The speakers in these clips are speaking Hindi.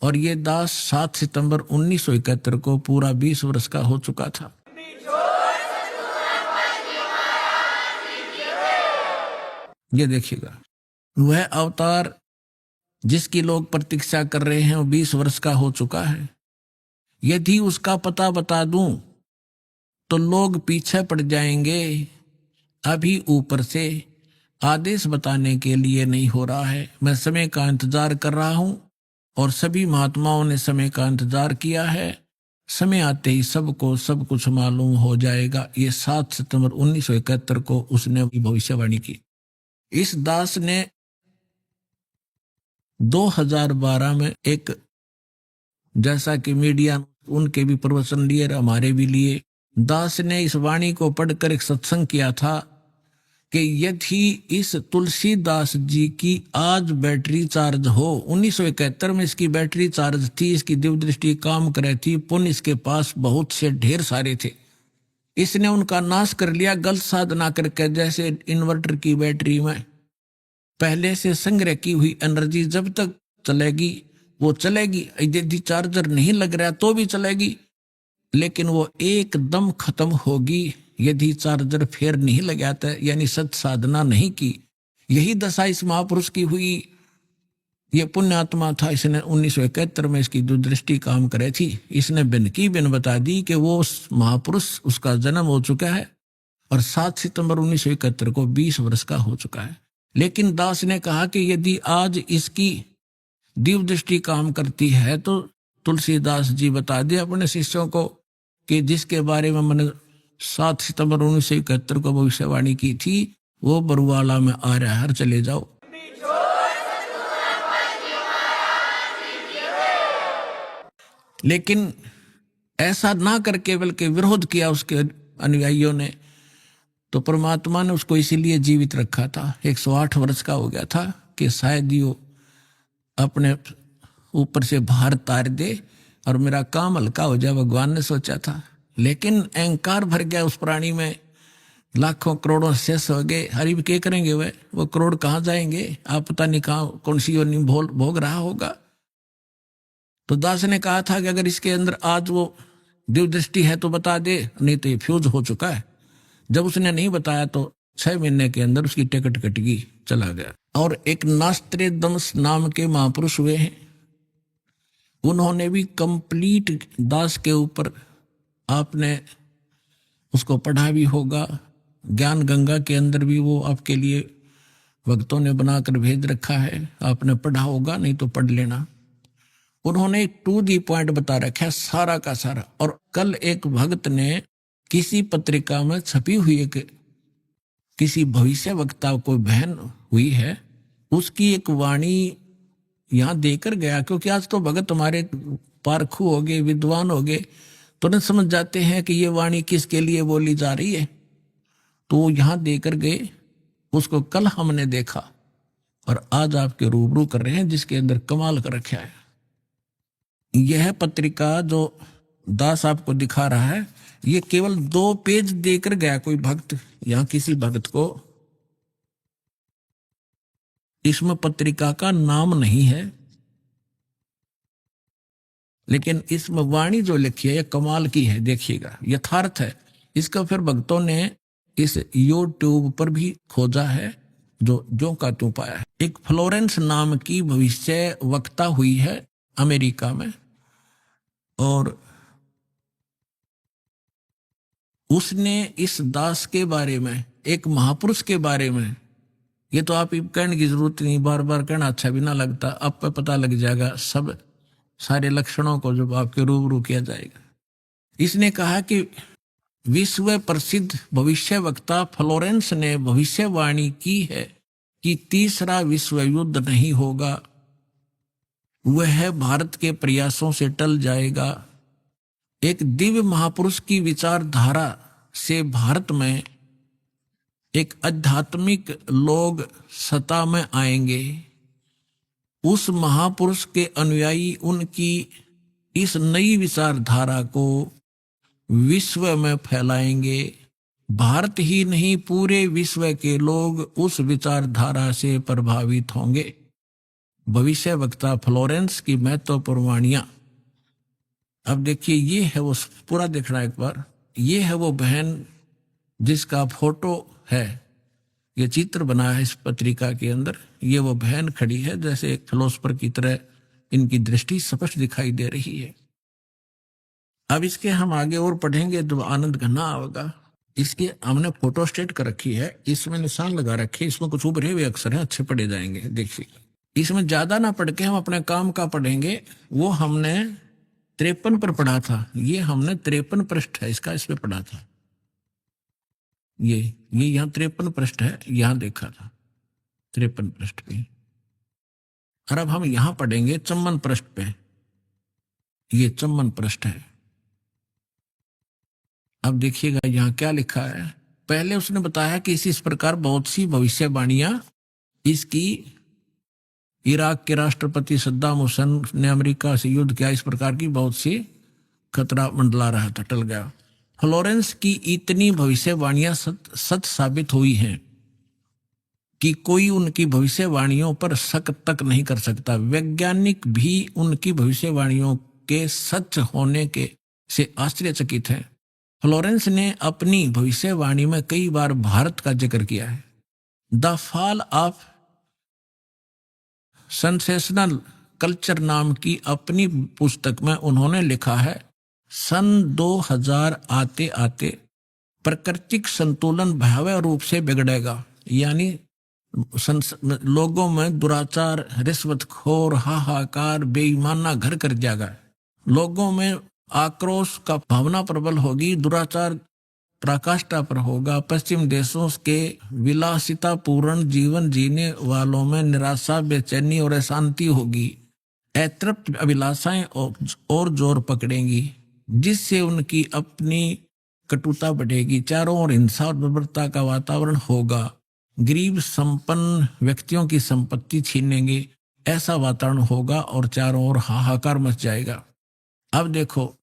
और ये दास 7 सितंबर 1971 को पूरा 20 वर्ष का हो चुका था। ये देखिएगा, वह अवतार जिसकी लोग प्रतीक्षा कर रहे हैं वो 20 वर्ष का हो चुका है। यदि उसका पता बता दूं तो लोग पीछे पड़ जाएंगे। अभी ऊपर से आदेश बताने के लिए नहीं हो रहा है। मैं समय का इंतजार कर रहा हूं और सभी महात्माओं ने समय का इंतजार किया है। समय आते ही सबको सब कुछ मालूम हो जाएगा। ये 7 सितंबर 1971 को उसने भविष्यवाणी की। इस दास ने 2012 में एक, जैसा कि मीडिया उनके भी प्रवचन लिए हमारे भी लिए, दास ने इस वाणी को पढ़कर एक सत्संग किया था कि यदि इस तुलसीदास जी की आज बैटरी चार्ज हो, 1971 में इसकी बैटरी चार्ज थी, इसकी दिव्य दृष्टि काम करे थी, पुण्य इसके पास बहुत से ढेर सारे थे, इसने उनका नाश कर लिया गलत साधना करके। जैसे इन्वर्टर की बैटरी में पहले से संग्रह की हुई एनर्जी जब तक चलेगी वो चलेगी, यदि चार्जर नहीं लग रहा तो भी चलेगी, लेकिन वो एकदम खत्म होगी यदि चार्जर फेर नहीं लगाता, यानी सत साधना नहीं की। यही दशा इस महापुरुष की हुई। ये पुण्यात्मा था, इसने 1971 में इसकी दूरदृष्टि काम करे थी। इसने बिन की बिन बता दी कि वो उस महापुरुष, उसका जन्म हो चुका है और 7 सितंबर 1971 को 20 वर्ष का हो चुका है। लेकिन दास ने कहा कि यदि आज इसकी दिव्य दृष्टि काम करती है तो तुलसीदास जी बता दे अपने शिष्यों को कि जिसके बारे में मैंने 7 सितंबर 1971 को भविष्यवाणी की थी वो बरुवाला में आ रहा है, चले जाओ। लेकिन ऐसा ना करके बल्कि विरोध किया उसके अनुयायियों ने, तो परमात्मा ने उसको इसीलिए जीवित रखा था। 108 वर्ष का हो गया था कि शायद यो अपने ऊपर से भार तार दे और मेरा काम हल्का हो जाए, भगवान ने सोचा था। लेकिन अहंकार भर गया उस प्राणी में, लाखों करोड़ों शेष हो गए। हरि क्या करेंगे वो करोड़ कहाँ जाएंगे, आप पता नहीं कहाँ कौन सी योनि भोग रहा होगा। तो दास ने कहा था कि अगर इसके अंदर आज वो दिव्य दृष्टि है तो बता दे, नहीं तो ये फ्यूज हो चुका है। जब उसने नहीं बताया तो 6 महीने के अंदर उसकी टिकट कट गई, चला गया। और एक नास्त्रेदमस नाम के महापुरुष हुए हैं, उन्होंने भी कंप्लीट दास के ऊपर, आपने उसको पढ़ा भी होगा, ज्ञान गंगा के अंदर भी वो आपके लिए भक्तों ने बनाकर भेज रखा है, आपने पढ़ा होगा, नहीं तो पढ़ लेना। उन्होंने टू दी पॉइंट बता रखा है सारा का सारा। और कल एक भक्त ने किसी पत्रिका में छपी हुई एक किसी भविष्य वक्ता को बहन हुई है, उसकी एक वाणी यहां देकर गया, क्योंकि आज तो भगत हमारे पारखू हो गए, विद्वान हो गए, तुरंत समझ जाते हैं कि ये वाणी किसके लिए बोली जा रही है। तो यहां देकर गए, उसको कल हमने देखा और आज आपके रूबरू कर रहे हैं, जिसके अंदर कमाल कर रखा है। यह पत्रिका जो दास आपको दिखा रहा है, ये केवल 2 पेज देकर गया कोई भक्त, यहां किसी भक्त को, इसमें पत्रिका का नाम नहीं है, लेकिन इसमें वाणी जो लिखी है ये कमाल की है, देखिएगा, यथार्थ है। इसका फिर भक्तों ने इस यूट्यूब पर भी खोजा है, जो का तू पाया है। एक फ्लोरेंस नाम की भविष्य वक्ता हुई है अमेरिका में, और उसने इस दास के बारे में, एक महापुरुष के बारे में, ये तो आप कहने की जरूरत नहीं, बार बार कहना अच्छा भी ना लगता, आप पे पता लग जाएगा सब सारे लक्षणों को जब आपके रूबरू किया जाएगा। इसने कहा कि विश्व प्रसिद्ध भविष्य वक्ता फ्लोरेंस ने भविष्यवाणी की है कि तीसरा विश्व युद्ध नहीं होगा, वह भारत के प्रयासों से टल जाएगा। एक दिव्य महापुरुष की विचारधारा से भारत में एक आध्यात्मिक लोग सत्ता में आएंगे। उस महापुरुष के अनुयायी उनकी इस नई विचारधारा को विश्व में फैलाएंगे। भारत ही नहीं, पूरे विश्व के लोग उस विचारधारा से प्रभावित होंगे। भविष्य वक्ता फ्लोरेंस की महत्वपूर्ण वाणियां। अब देखिए, ये है वो, पूरा देखना एक बार। ये है वो बहन जिसका फोटो है, ये चित्र बना है इस पत्रिका के अंदर। ये वो बहन खड़ी है, जैसे एक फिलोसफर की तरह इनकी दृष्टि स्पष्ट दिखाई दे रही है। अब इसके हम आगे और पढ़ेंगे तो आनंद घना होगा। इसके हमने फोटो स्टेट कर रखी है, इसमें निशान लगा रखे, इसमें कुछ उभरे हुए अक्षर हैं, अच्छे पढ़े जाएंगे। देखिए, इसमें ज्यादा ना पढ़ के हम अपने काम का पढ़ेंगे। वो हमने 53 पर पढ़ा था, ये हमने 53 पृष्ठ है इसका, इस पे पढ़ा था। ये यहाँ 53 पृष्ठ है, यहाँ देखा था 53 पृष्ठ पे। और अब हम यहां पढ़ेंगे 54 पृष्ठ पे। ये 54 पृष्ठ है। अब देखिएगा यहाँ क्या लिखा है। पहले उसने बताया कि इस प्रकार बहुत सी भविष्यवाणियां इसकी, इराक के राष्ट्रपति सद्दाम हुसैन ने अमेरिका से युद्ध किया, इस प्रकार की बहुत सी खतरा मंडला रहा था, टल गया। फ्लोरेंस की इतनी भविष्यवाणियां सच साबित हुई हैं कि कोई उनकी भविष्यवाणियों पर शक तक नहीं कर सकता। वैज्ञानिक भी उनकी भविष्यवाणियों के सच होने के से आश्चर्यचकित हैं। फ्लोरेंस ने अपनी भविष्यवाणी में कई बार भारत का जिक्र किया है। The fall of sensational culture नाम की अपनी पुस्तक में उन्होंने लिखा है, सन 2000 आते आते प्राकृतिक संतुलन भयावह रूप से बिगड़ेगा। यानी लोगों में दुराचार, रिश्वतखोर, हाहाकार, बेईमाना घर कर जाएगा। लोगों में आक्रोश का भावना प्रबल होगी, दुराचार पराकाष्ठा पर होगा। पश्चिम देशों के विलासितापूर्ण जीवन जीने वालों में निराशा, बेचैनी और अशांति होगी। अतृप्त अभिलाषाएं और जोर पकड़ेंगी, जिससे उनकी अपनी कटुता बढ़ेगी। चारों ओर हिंसा और बर्बरता का वातावरण होगा। गरीब संपन्न व्यक्तियों की संपत्ति छीनेंगे, ऐसा वातावरण होगा और चारों ओर हाहाकार मच जाएगा। अब देखो,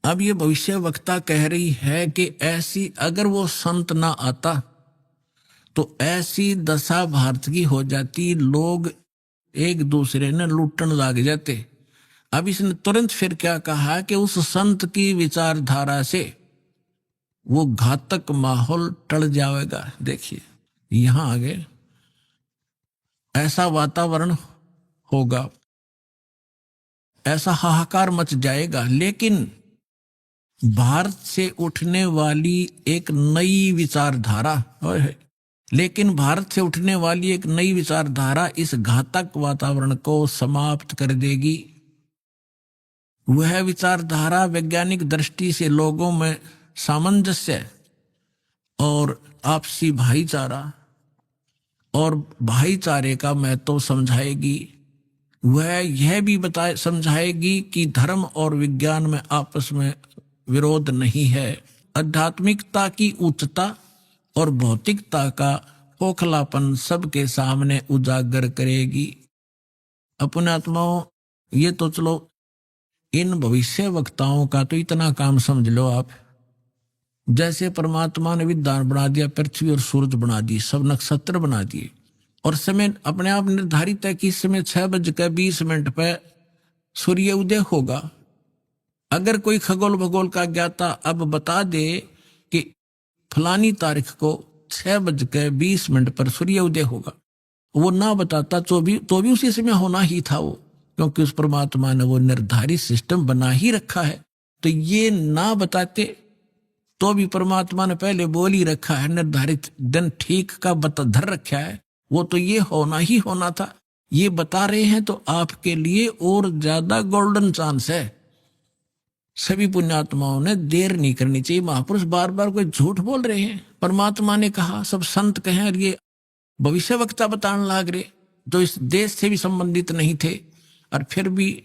अब ये भविष्य वक्ता कह रही है कि ऐसी, अगर वो संत ना आता तो ऐसी दशा भारत की हो जाती, लोग एक दूसरे ने लूटने लग जाते। अब इसने तुरंत फिर क्या कहा कि उस संत की विचारधारा से वो घातक माहौल टल जाएगा। देखिए यहां आगे, ऐसा वातावरण होगा, ऐसा हाहाकार मच जाएगा। लेकिन भारत से उठने वाली एक नई विचारधारा, लेकिन भारत से उठने वाली एक नई विचारधारा इस घातक वातावरण को समाप्त कर देगी। वह विचारधारा वैज्ञानिक दृष्टि से लोगों में सामंजस्य और आपसी भाईचारा और भाईचारे का महत्व समझाएगी। वह यह भी समझाएगी कि धर्म और विज्ञान में आपस में विरोध नहीं है। आध्यात्मिकता की उच्चता और भौतिकता का खोखलापन सबके सामने उजागर करेगी। अपने आत्माओं, ये तो चलो, इन भविष्य वक्ताओं का तो इतना काम समझ लो आप, जैसे परमात्मा ने विद्वान बना दिया, पृथ्वी और सूरज बना दी, सब नक्षत्र बना दिए, और समय अपने आप निर्धारित है कि इस समय 6:20 पर सूर्य उदय होगा। अगर कोई खगोल भगोल का ज्ञाता अब बता दे कि फलानी तारीख को 6:20 पर सूर्य उदय होगा, वो ना बताता तो भी उसी समय होना ही था वो, क्योंकि उस परमात्मा ने वो निर्धारित सिस्टम बना ही रखा है। तो ये ना बताते तो भी परमात्मा ने पहले बोल ही रखा है, निर्धारित दिन ठीक का धर रखा है, वो तो ये होना ही होना था। ये बता रहे हैं तो आपके लिए और ज्यादा गोल्डन चांस है। सभी पुण्यात्माओं ने देर नहीं करनी चाहिए। महापुरुष बार बार कोई झूठ बोल रहे हैं, परमात्मा ने कहा, सब संत कहें, और ये भविष्य वक्ता बताने लाग रहे जो इस देश से भी संबंधित नहीं थे, और फिर भी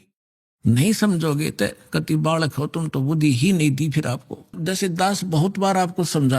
नहीं समझोगे तो कति बालक हो तुम, तो बुद्धि ही नहीं दी फिर आपको। जैसे दास बहुत बार आपको समझाते